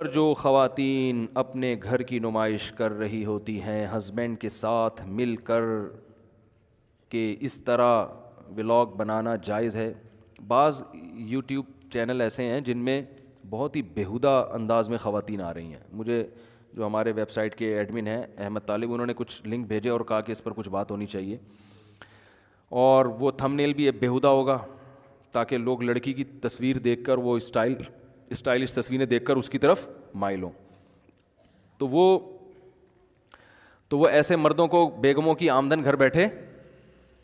پر جو خواتین اپنے گھر کی نمائش کر رہی ہوتی ہیں ہسبینڈ کے ساتھ مل کر کہ اس طرح ولاگ بنانا جائز ہے؟ بعض یوٹیوب چینل ایسے ہیں جن میں بہت ہی بیہودہ انداز میں خواتین آ رہی ہیں. مجھے جو ہمارے ویب سائٹ کے ایڈمن ہیں احمد طالب، انہوں نے کچھ لنک بھیجے اور کہا کہ اس پر کچھ بات ہونی چاہیے، اور وہ تھم نیل بھی بیہودہ ہوگا تاکہ لوگ لڑکی کی تصویر دیکھ کر وہ اسٹائلش تصویریں دیکھ کر اس کی طرف مائل ہوں. تو وہ ایسے مردوں کو بیگموں کی آمدن گھر بیٹھے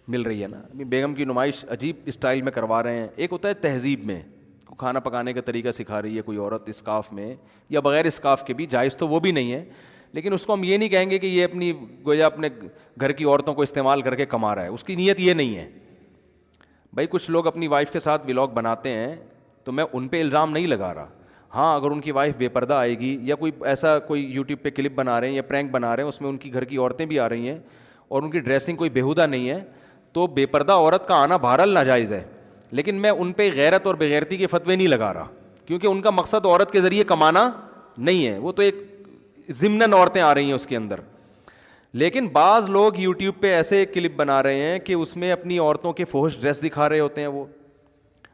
مل رہی ہے نا. بیگم کی نمائش عجیب اسٹائل میں کروا رہے ہیں. ایک ہوتا ہے تہذیب میں کھانا پکانے کا طریقہ سکھا رہی ہے کوئی عورت اسکارف میں یا بغیر اسکارف کے بھی، جائز تو وہ بھی نہیں ہے، لیکن اس کو ہم یہ نہیں کہیں گے کہ یہ اپنی گویا اپنے گھر کی عورتوں کو استعمال کر کے کما رہا ہے. اس کی نیت یہ نہیں ہے. بھائی کچھ لوگ اپنی وائف کے ساتھ ولاگ بناتے ہیں تو میں ان پہ الزام نہیں لگا رہا. ہاں اگر ان کی وائف بے پردہ آئے گی یا کوئی یوٹیوب پہ کلپ بنا رہے ہیں یا پرینک بنا رہے ہیں، اس میں ان کی گھر کی عورتیں بھی آ رہی ہیں اور ان کی ڈریسنگ کوئی بیہودہ نہیں ہے، تو بے پردہ عورت کا آنا بہرحال ناجائز ہے. لیکن میں ان پہ غیرت اور بغیرتی کے فتوے نہیں لگا رہا، کیونکہ ان کا مقصد عورت کے ذریعے کمانا نہیں ہے. وہ تو ایک ضمناً عورتیں آ رہی ہیں اس کے اندر. لیکن بعض لوگ یوٹیوب پہ ایسے کلپ بنا رہے ہیں کہ اس میں اپنی عورتوں کے فحش ڈریس دکھا رہے ہوتے ہیں، وہ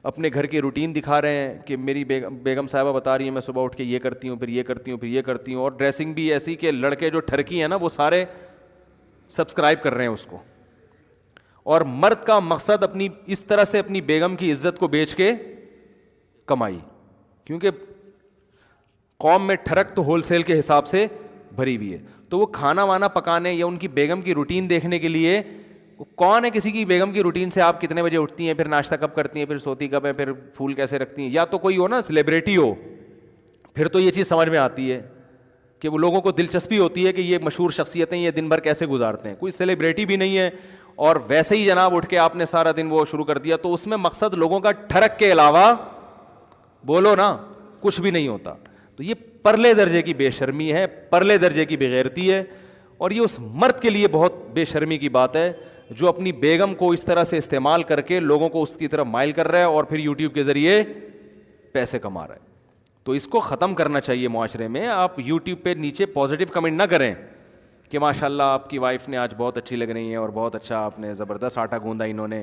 اپنے گھر کی روٹین دکھا رہے ہیں کہ میری بیگم صاحبہ بتا رہی ہیں میں صبح اٹھ کے یہ کرتی ہوں، پھر یہ کرتی ہوں، پھر یہ کرتی ہوں، اور ڈریسنگ بھی ایسی کہ لڑکے جو ٹھرکی ہیں نا وہ سارے سبسکرائب کر رہے ہیں اس کو. اور مرد کا مقصد اپنی اس طرح سے اپنی بیگم کی عزت کو بیچ کے کمائی، کیونکہ قوم میں ٹھڑک تو ہول سیل کے حساب سے بھری ہوئی ہے. تو وہ کھانا وانا پکانے یا ان کی بیگم کی روٹین دیکھنے کے لیے، کون ہے کسی کی بیگم کی روٹین سے آپ کتنے بجے اٹھتی ہیں، پھر ناشتہ کب کرتی ہیں، پھر سوتی کب ہیں، پھر پھول کیسے رکھتی ہیں، یا تو کوئی ہو نا سیلیبریٹی ہو، پھر تو یہ چیز سمجھ میں آتی ہے کہ وہ لوگوں کو دلچسپی ہوتی ہے کہ یہ مشہور شخصیتیں یہ دن بھر کیسے گزارتے ہیں. کوئی سیلیبریٹی بھی نہیں ہے اور ویسے ہی جناب اٹھ کے آپ نے سارا دن وہ شروع کر دیا، تو اس میں مقصد لوگوں کا ٹھڑک کے علاوہ بولو نا کچھ بھی نہیں ہوتا. تو یہ پرلے درجے کی بے شرمی ہے، پرلے درجے کی بغیرتی ہے، اور یہ اس مرد کے لیے بہت بے شرمی کی بات ہے جو اپنی بیگم کو اس طرح سے استعمال کر کے لوگوں کو اس کی طرف مائل کر رہا ہے اور پھر یوٹیوب کے ذریعے پیسے کما رہا ہے. تو اس کو ختم کرنا چاہیے معاشرے میں. آپ یوٹیوب پہ نیچے پازیٹیو کمنٹ نہ کریں کہ ماشاء اللہ آپ کی وائف نے آج بہت اچھی لگ رہی ہیں اور بہت اچھا آپ نے زبردست آٹا گوندا انہوں نے،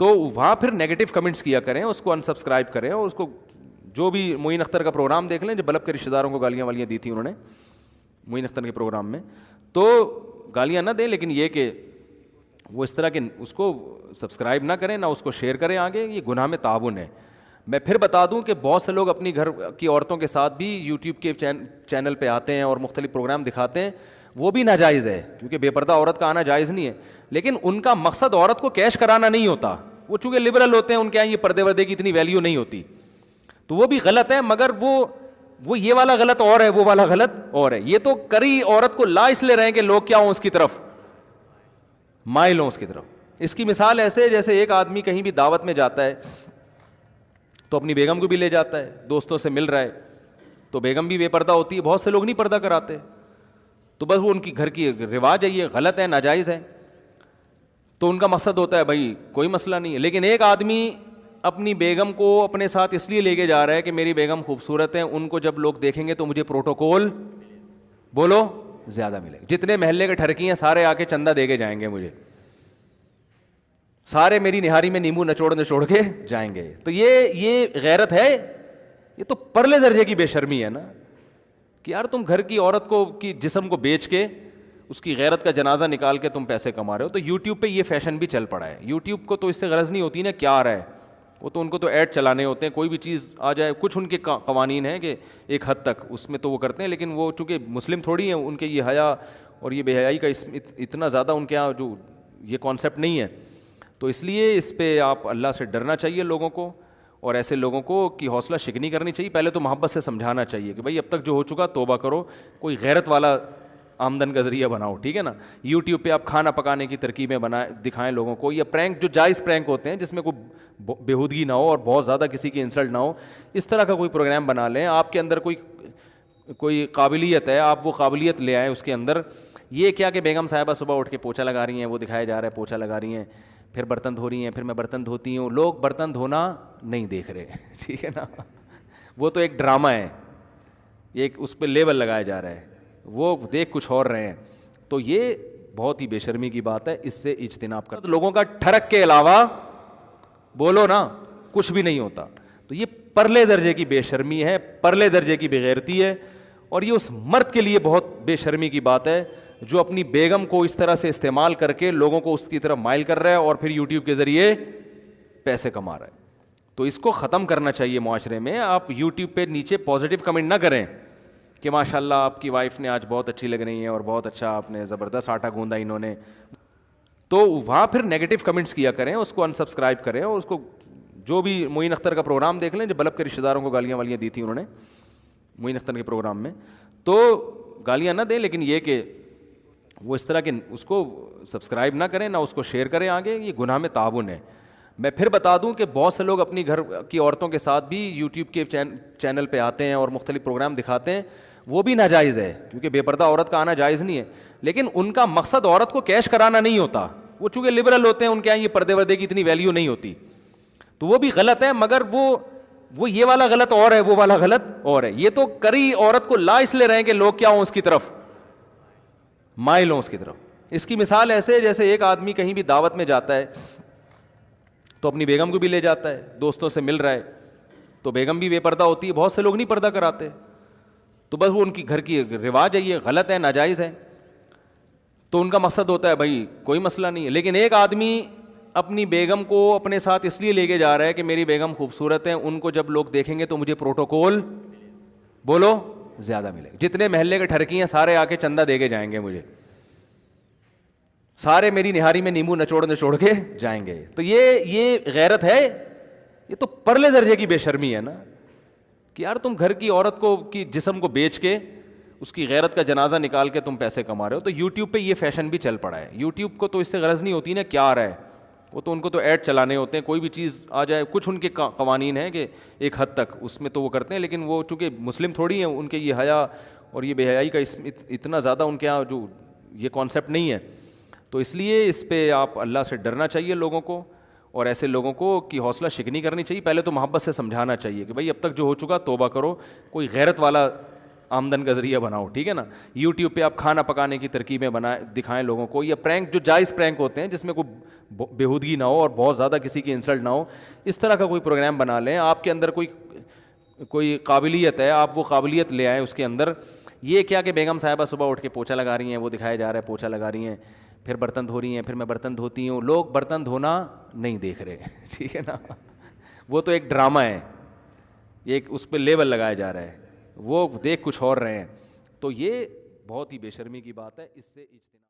تو وہاں پھر نیگیٹو کمنٹس کیا کریں، اس کو انسبسکرائب کریں. اور اس کو جو بھی معین اختر کا پروگرام دیکھ لیں، جو بلب کے رشتہ داروں کو گالیاں والیاں دی تھیں انہوں نے معین اختر کے پروگرام میں، تو گالیاں نہ دیں، لیکن یہ کہ وہ اس طرح کے اس کو سبسکرائب نہ کریں، نہ اس کو شیئر کریں آگے. یہ گناہ میں تعاون ہے. میں پھر بتا دوں کہ بہت سے لوگ اپنی گھر کی عورتوں کے ساتھ بھی یوٹیوب کے چینل پہ آتے ہیں اور مختلف پروگرام دکھاتے ہیں، وہ بھی ناجائز ہے، کیونکہ بے پردہ عورت کا آنا جائز نہیں ہے. لیکن ان کا مقصد عورت کو کیش کرانا نہیں ہوتا. وہ چونکہ لبرل ہوتے ہیں، ان کے یہاں یہ پردے وردے کی اتنی ویلیو نہیں ہوتی، تو وہ بھی غلط ہے. مگر وہ یہ والا غلط اور ہے، وہ والا غلط اور ہے. یہ تو کری عورت کو لا اس لیے رہے ہیں کہ لوگ کیا ہوں اس کی طرف مائل ہوں اس کی طرف. اس کی مثال ایسے جیسے ایک آدمی کہیں بھی دعوت میں جاتا ہے تو اپنی بیگم کو بھی لے جاتا ہے، دوستوں سے مل رہا ہے تو بیگم بھی بے پردہ ہوتی ہے. بہت سے لوگ نہیں پردہ کراتے، تو بس وہ ان کی گھر کی رواج ہے، یہ غلط ہے، ناجائز ہے. تو ان کا مقصد ہوتا ہے بھائی کوئی مسئلہ نہیں ہے. لیکن ایک آدمی اپنی بیگم کو اپنے ساتھ اس لیے لے کے جا رہا ہے کہ میری بیگم خوبصورت ہے، ان کو جب لوگ دیکھیں گے تو مجھے پروٹوکول بولو زیادہ ملے گا. جتنے محلے کے ٹھرکی ہیں سارے آ کے چندہ دے کے جائیں گے مجھے، سارے میری نہاری میں نیمبو نچوڑ کے جائیں گے. تو یہ غیرت ہے؟ یہ تو پرلے درجے کی بے شرمی ہے نا کہ یار تم گھر کی عورت کو کی جسم کو بیچ کے اس کی غیرت کا جنازہ نکال کے تم پیسے کما رہے ہو. تو یوٹیوب پہ یہ فیشن بھی چل پڑا ہے. یوٹیوب کو تو اس سے غرض نہیں ہوتی نا کیا آ رہا ہے، وہ تو ان کو تو ایڈ چلانے ہوتے ہیں. کوئی بھی چیز آ جائے، کچھ ان کے قوانین ہیں کہ ایک حد تک اس میں تو وہ کرتے ہیں، لیکن وہ چونکہ مسلم تھوڑی ہیں، ان کے یہ حیا اور یہ بے حیائی کا اتنا زیادہ ان کے یہاں جو یہ کانسیپٹ نہیں ہے. تو اس لیے اس پہ آپ اللہ سے ڈرنا چاہیے لوگوں کو، اور ایسے لوگوں کو کی حوصلہ شکنی کرنی چاہیے. پہلے تو محبت سے سمجھانا چاہیے کہ بھائی اب تک جو ہو چکا توبہ کرو، کوئی غیرت والا آمدن کا ذریعہ بناؤ، ٹھیک ہے نا. یوٹیوب پہ آپ کھانا پکانے کی ترکیبیں دکھائیں لوگوں کو، یا پرینک جو جائز پرینک ہوتے ہیں جس میں کوئی بےہودگی نہ ہو اور بہت زیادہ کسی کی انسلٹ نہ ہو، اس طرح کا کوئی پروگرام بنا لیں. آپ کے اندر کوئی قابلیت ہے، آپ وہ قابلیت لے آئیں اس کے اندر. یہ کیا کہ بیگم صاحبہ صبح اٹھ کے پوچھا لگا رہی ہیں، وہ دکھایا جا رہا ہے پوچھا لگا رہی ہیں، پھر برتن دھو رہی ہیں، پھر میں برتن دھوتی ہوں. لوگ برتن دھونا نہیں دیکھ رہے ٹھیک ہے نا، وہ تو ایک ڈرامہ ہے. ایک اس پہ لیبل لگایا جا رہا ہے, وہ دیکھ کچھ اور رہے ہیں. تو یہ بہت ہی بے شرمی کی بات ہے, اس سے اجتناب کر. لوگوں کا ٹھڑک کے علاوہ بولو نا کچھ بھی نہیں ہوتا. تو یہ پرلے درجے کی بے شرمی ہے, پرلے درجے کی بے غیرتی ہے, اور یہ اس مرد کے لیے بہت بے شرمی کی بات ہے جو اپنی بیگم کو اس طرح سے استعمال کر کے لوگوں کو اس کی طرف مائل کر رہا ہے اور پھر یوٹیوب کے ذریعے پیسے کما رہا ہے. تو اس کو ختم کرنا چاہیے معاشرے میں. آپ یوٹیوب پہ نیچے پازیٹیو کمنٹ نہ کریں کہ ماشاء اللہ آپ کی وائف نے آج بہت اچھی لگ رہی ہیں اور بہت اچھا آپ نے زبردست آٹا گوندا انہوں نے. تو وہاں پھر نیگیٹو کمنٹس کیا کریں, اس کو انسبسکرائب کریں, اور اس کو جو بھی معین اختر کا پروگرام دیکھ لیں, جو بلب کے رشتہ داروں کو گالیاں والیاں دی تھیں انہوں نے معین اختر کے پروگرام میں, تو گالیاں نہ دیں, لیکن یہ کہ وہ اس طرح کے اس کو سبسکرائب نہ کریں, نہ اس کو شیئر کریں آگے. یہ گناہ میں تعاون ہے. میں پھر بتا دوں کہ بہت سے لوگ اپنی گھر کی عورتوں کے ساتھ بھی یوٹیوب کے چینل پہ آتے ہیں اور مختلف پروگرام دکھاتے ہیں, وہ بھی ناجائز ہے, کیونکہ بے پردہ عورت کا آنا جائز نہیں ہے. لیکن ان کا مقصد عورت کو کیش کرانا نہیں ہوتا. وہ چونکہ لبرل ہوتے ہیں, ان کے یہاں یہ پردے وردے کی اتنی ویلیو نہیں ہوتی, تو وہ بھی غلط ہے. مگر وہ یہ والا غلط اور ہے, وہ والا غلط اور ہے. یہ تو کری عورت کو لا اس لیے رہے کہ لوگ کیا ہوں اس کی طرف مائل ہوں اس کی طرف. اس کی مثال ایسے جیسے ایک آدمی کہیں بھی دعوت میں جاتا ہے تو اپنی بیگم کو بھی لے جاتا ہے, دوستوں سے مل رہا ہے, تو بیگم بھی بے پردہ ہوتی ہے. بہت سے لوگ نہیں پردہ کراتے, تو بس وہ ان کی گھر کی رواج ہے, یہ غلط ہے, ناجائز ہے. تو ان کا مقصد ہوتا ہے بھائی کوئی مسئلہ نہیں ہے. لیکن ایک آدمی اپنی بیگم کو اپنے ساتھ اس لیے لے کے جا رہا ہے کہ میری بیگم خوبصورت ہے, ان کو جب لوگ دیکھیں گے تو مجھے پروٹوکول بولو زیادہ ملے گا. جتنے محلے کے ٹھرکی ہیں سارے آ کے چندہ دے کے جائیں گے مجھے, سارے میری نہاری میں نیمبو نچوڑ کے جائیں گے. تو یہ غیرت ہے؟ یہ تو پرلے درجے کی بے شرمی ہے نا, کہ یار تم گھر کی عورت کو کی جسم کو بیچ کے اس کی غیرت کا جنازہ نکال کے تم پیسے کما رہے ہو. تو یوٹیوب پہ یہ فیشن بھی چل پڑا ہے. یوٹیوب کو تو اس سے غرض نہیں ہوتی نا کیا آ رہا ہے, وہ تو ان کو تو ایڈ چلانے ہوتے ہیں, کوئی بھی چیز آ جائے. کچھ ان کے قوانین ہیں کہ ایک حد تک اس میں تو وہ کرتے ہیں, لیکن وہ چونکہ مسلم تھوڑی ہیں, ان کے یہ حیا اور یہ بے حیائی کا اتنا زیادہ ان کے یہاں جو یہ کانسیپٹ نہیں ہے. تو اس لیے اس پہ آپ اللہ سے ڈرنا چاہیے لوگوں کو, اور ایسے لوگوں کو کی حوصلہ شکنی کرنی چاہیے. پہلے تو محبت سے سمجھانا چاہیے کہ بھائی اب تک جو ہو چکا توبہ کرو, کوئی غیرت والا آمدن کا ذریعہ بناؤ, ٹھیک ہے نا. یوٹیوب پہ آپ کھانا پکانے کی ترکیبیں دکھائیں لوگوں کو, یا پرینک جو جائز پرینک ہوتے ہیں جس میں کوئی بےہودگی نہ ہو اور بہت زیادہ کسی کی انسلٹ نہ ہو, اس طرح کا کوئی پروگرام بنا لیں. آپ کے اندر کوئی قابلیت ہے, آپ وہ قابلیت لے آئیں اس کے اندر. یہ کیا کہ بیگم صاحبہ صبح اٹھ کے پوچھا لگا رہی ہیں, وہ دکھایا جا رہا ہے پوچھا لگا رہی ہیں, پھر برتن دھو رہی ہیں, پھر میں برتن دھوتی ہوں. لوگ برتن دھونا نہیں دیکھ رہے, ٹھیک ہے نا. وہ تو ایک ڈرامہ ہے, ایک اس پہ لیبل لگایا جا رہا ہے, وہ دیکھ کچھ اور رہے ہیں. تو یہ بہت ہی بے شرمی کی بات ہے. اس سے